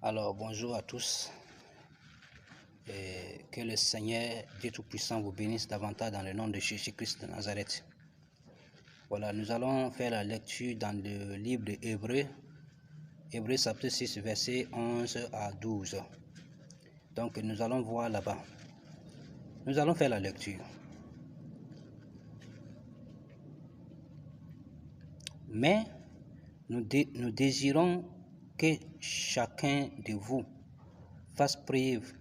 Alors, bonjour à tous et que le Seigneur Dieu Tout-Puissant vous bénisse davantage dans le nom de Jésus-Christ de Nazareth. Voilà, nous allons faire la lecture dans le livre de Hébreux, Hébreux chapitre 6, versets 11 à 12. Donc, nous allons voir là-bas. Nous allons faire la lecture. Mais nous désirons que chacun de vous fasse preuve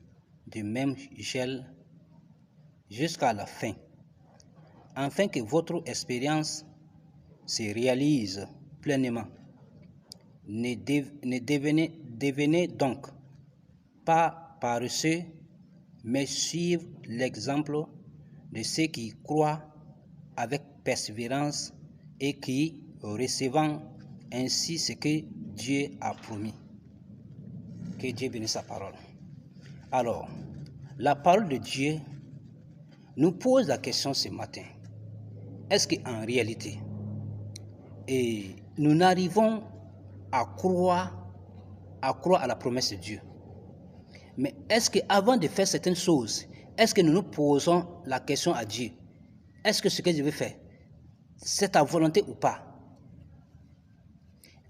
du même gel jusqu'à la fin, afin que votre expérience se réalise pleinement. Ne devenez donc pas paresseux, mais suivez l'exemple de ceux qui croient avec persévérance et qui recevant ainsi ce que Dieu a promis. Que Dieu bénisse sa parole. Alors, la parole de Dieu nous pose la question ce matin. Est-ce qu'en réalité, nous n'arrivons à croire à la promesse de Dieu? Mais est-ce qu'avant de faire certaines choses, est-ce que nous nous posons la question à Dieu? Est-ce que ce que je veux faire, c'est ta volonté ou pas?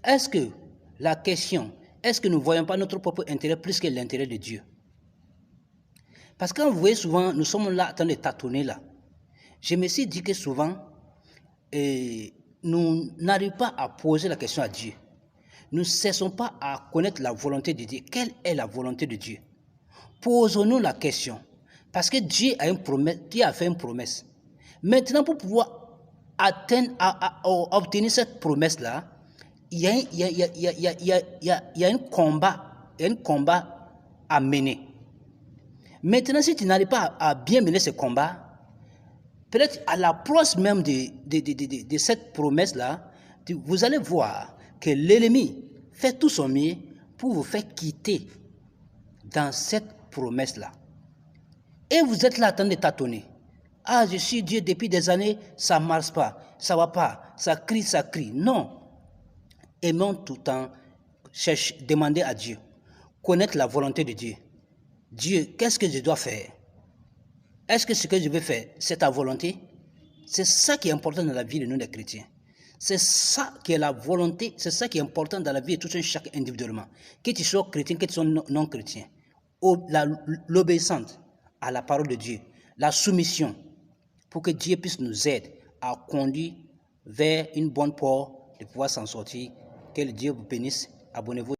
Est-ce que la question, est-ce que nous ne voyons pas notre propre intérêt plus que l'intérêt de Dieu? Parce que vous voyez souvent, nous sommes là en train de tâtonner là. Je me suis dit que souvent, nous n'arrivons pas à poser la question à Dieu. Nous ne cessons pas à connaître la volonté de Dieu. Quelle est la volonté de Dieu? Posons-nous la question. Parce que Dieu a une promesse, Dieu a fait une promesse. Maintenant, pour pouvoir obtenir cette promesse-là, il y a un combat à mener. Maintenant, si tu n'arrives pas à bien mener ce combat, peut-être à l'approche même de cette promesse-là, vous allez voir que l'ennemi fait tout son mieux pour vous faire quitter dans cette promesse-là. Et vous êtes là en train de tâtonner. Ah, je suis Dieu depuis des années, ça ne marche pas, ça ne va pas, ça crie. Non. Aimons tout le temps demander à Dieu, connaître la volonté de Dieu. Dieu, qu'est-ce que je dois faire? Est-ce que ce que je veux faire, c'est ta volonté? C'est ça qui est important dans la vie de nous les chrétiens. C'est ça qui est la volonté, c'est ça qui est important dans la vie de tout un chacun individuellement. Que tu sois chrétien, que tu sois non chrétien. L'obéissance à la parole de Dieu, la soumission, pour que Dieu puisse nous aider à conduire vers une bonne porte de pouvoir s'en sortir. Que Dieu vous bénisse. Abonnez-vous.